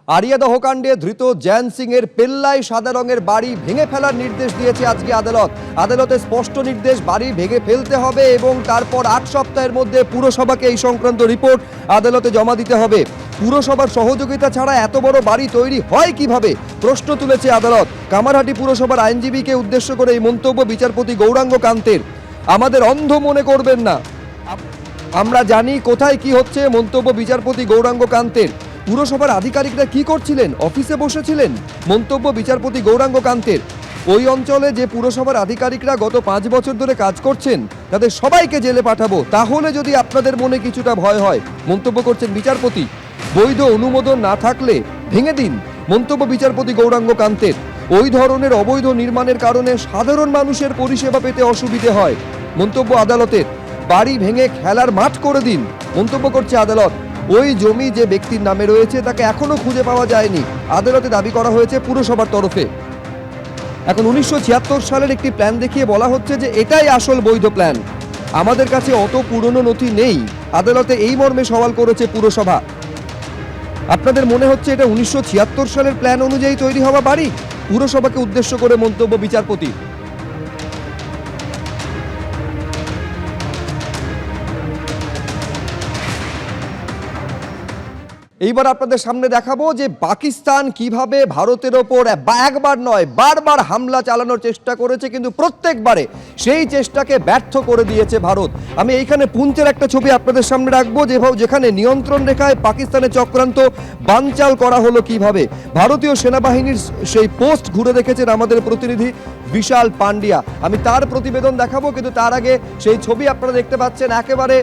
আরিয়াদহ কাণ্ডে ধৃত জ্যান সিং এর পেল্লায় সাদা রঙের বাড়ি ভেঙে ফেলার নির্দেশ দিয়েছে আজকে আদালত। আদালতে স্পষ্ট নির্দেশ, বাড়ি ভেঙে ফেলতে হবে এবং তারপর 8 সপ্তাহের মধ্যে পুরসভাকে এই সংক্রান্ত রিপোর্ট আদালতে জমা দিতে হবে। পুরসভার সহযোগিতা ছাড়া এত বড় বাড়ি তৈরি হয় কিভাবে, প্রশ্ন তুলেছে আদালত। কামারহাটি পুরসভার আইনজীবীকে উদ্দেশ্য করে এই মন্তব্য বিচারপতি গৌরাঙ্গ কান্তের। আমাদের অন্ধ মনে করবেন না, আমরা জানি কোথায় কি হচ্ছে, মন্তব্য বিচারপতি গৌরাঙ্গ কান্তের। পুরসভার আধিকারিকরা কি করছিলেন? অফিসে বসেছিলেন, মন্তব্য বিচারপতি গৌরাঙ্গ কান্তের। ওই অঞ্চলে যে পুরসভার আধিকারিকরা গত 5 বছর ধরে কাজ করছেন তাদের সবাইকে জেলে পাঠাবো, তাহলে যদি আপনাদের মনে কিছুটা ভয় হয়, মন্তব্য করছেন বিচারপতি। বৈধ অনুমোদন না থাকলে ভেঙে দিন, মন্তব্য বিচারপতি গৌরাঙ্গ কান্তের। ওই ধরনের অবৈধ নির্মাণের কারণে সাধারণ মানুষের পরিষেবা পেতে অসুবিধে হয়, মন্তব্য আদালতের। বাড়ি ভেঙে খেলার মাঠ করে দিন, মন্তব্য করছে আদালত। ওই জমি যে ব্যক্তির নামে রয়েছে তাকে এখনো খুঁজে পাওয়া যায়নি, আদালতে দাবি করা হয়েছে পুরসভার তরফে। এখন 1976 সালের একটি প্ল্যান দেখিয়ে বলা হচ্ছে যে এটাই আসল বৈধ প্ল্যান। আমাদের কাছে অত পুরনো নথি নেই, আদালতে এই মর্মে সওয়াল করেছে পুরসভা। আপনাদের মনে হচ্ছে এটা 1976 সালের প্ল্যান অনুযায়ী তৈরি হওয়া বাড়ি? পুরসভাকে উদ্দেশ্য করে মন্তব্য বিচারপতি। এইবার আপনাদের সামনে দেখাবো যে পাকিস্তান কিভাবে ভারতের ওপর একবার নয় বারবার হামলা চালানোর চেষ্টা করেছে, কিন্তু প্রত্যেকবারে সেই চেষ্টাকে ব্যর্থ করে দিয়েছে ভারত। আমি এইখানে পুঞ্চের একটা ছবি আপনাদের সামনে রাখবো, যেখানে নিয়ন্ত্রণ রেখায় পাকিস্তানের চক্রান্ত বানচাল করা হলো কিভাবে। ভারতীয় সেনাবাহিনীর সেই পোস্ট ঘুরে দেখেছেন আমাদের প্রতিনিধি বিশাল পান্ডিয়া। আমি তার প্রতিবেদন দেখাবো, কিন্তু তার আগে সেই ছবি আপনারা দেখতে পাচ্ছেন, একেবারে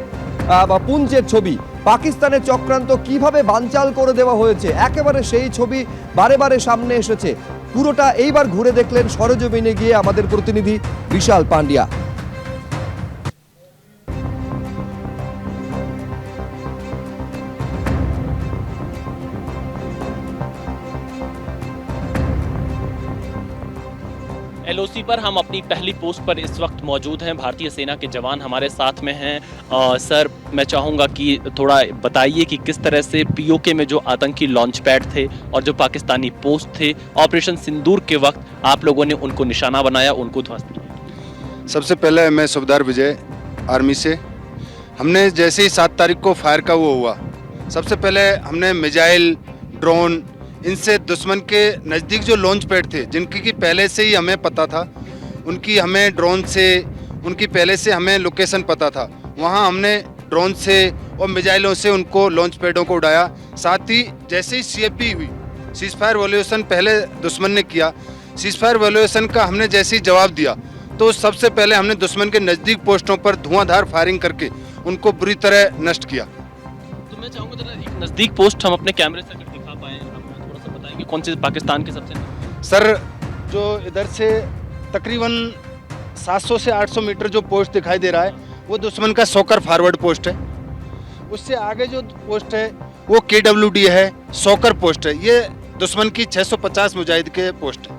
পুঞ্চের ছবি। পাকিস্তানের চক্রান্ত কিভাবে বানচাল করে দেওয়া হয়েছে, একেবারে সেই ছবি বারে বারে সামনে এসেছে। পুরোটা এইবার ঘুরে দেখলেন সরেজমিনে গিয়ে আমাদের প্রতিনিধি বিশাল পান্ডিয়া। एलओसी पर हम अपनी पहली पोस्ट पर इस वक्त मौजूद हैं। भारतीय सेना के जवान हमारे साथ में हैं। सर, मैं चाहूँगा कि थोड़ा बताइए कि किस तरह से पीओके में जो आतंकी लॉन्च पैड थे और जो पाकिस्तानी पोस्ट थे, ऑपरेशन सिंदूर के वक्त आप लोगों ने उनको निशाना बनाया, उनको ध्वस्त किया। सबसे पहले मैं सुबेदार विजय आर्मी से, हमने जैसे ही 7 तारीख को फायर का वो हुआ, सबसे पहले हमने मिसाइल, ड्रोन, इनसे दुश्मन के नज़दीक जो लॉन्च पैड थे जिनकी कि पहले से ही हमें पता था, उनकी हमें ड्रोन से उनकी पहले से हमें लोकेशन पता था, वहाँ हमने ड्रोन से और मिसाइलों से उनको लॉन्च पैडों को उड़ाया। साथ ही जैसे ही सीएफपी हुई, सीज फायर वॉल्यूशन पहले दुश्मन ने किया, सीज फायर वॉल्यूशन का हमने जैसे ही जवाब दिया तो सबसे पहले हमने दुश्मन के नज़दीक पोस्टों पर धुआंधार फायरिंग करके उनको बुरी तरह नष्ट किया। तो मैं चाहूँगा जरा एक नज़दीक पोस्ट हम अपने कैमरे से अगर दिखा पाएँ, थोड़ा सा बताएंगे कौन सी पाकिस्तान के सबसे सर, जो इधर से तकरीबन 700 से 800 मीटर जो पोस्ट दिखाई दे रहा है वो दुश्मन का सोकर फॉरवर्ड पोस्ट है। उससे आगे जो पोस्ट है वो KWD है, सोकर पोस्ट है। ये दुश्मन की 650 मुजाहिद के पोस्ट है।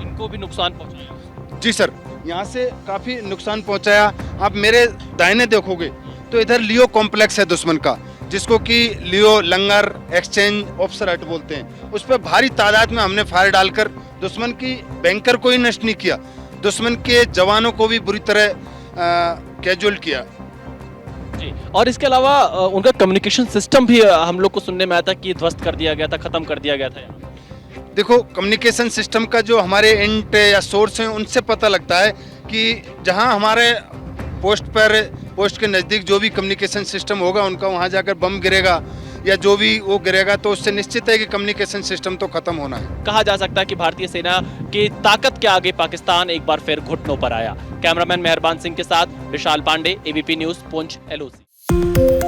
इनको भी नुकसान पहुँचाया? जी सर, यहाँ से काफ़ी नुकसान पहुँचाया। आप मेरे दाहिने देखोगे तो इधर लियो कॉम्प्लेक्स है दुश्मन का, जिसको कि लियो लंगर एक्सचेंज ऑफिसर हट बोलते हैं। उस पर भारी तादाद में हमने फायर डालकर दुश्मन की बैंकर को ही नष्ट नहीं किया, दुश्मन के जवानों को भी बुरी तरह कैजुअल किया। जी, और इसके अलावा उनका कम्युनिकेशन सिस्टम भी हम लोग को सुनने में आया था कि ध्वस्त कर दिया गया था, ख़त्म कर दिया गया था। देखो, कम्युनिकेशन सिस्टम का जो हमारे इंट या सोर्स हैं उनसे पता लगता है कि जहां हमारे पोस्ट के नज़दीक जो भी कम्युनिकेशन सिस्टम होगा उनका वहां जाकर बम गिरेगा या जो भी वो गिरेगा तो उससे निश्चित है कि कम्युनिकेशन सिस्टम तो खत्म होना है। कहा जा सकता है कि भारतीय सेना की ताकत के आगे पाकिस्तान एक बार फिर घुटनों पर आया। कैमरामैन मेहरबान सिंह के साथ Vishal Pandey, ABP news, Poonch, LOC।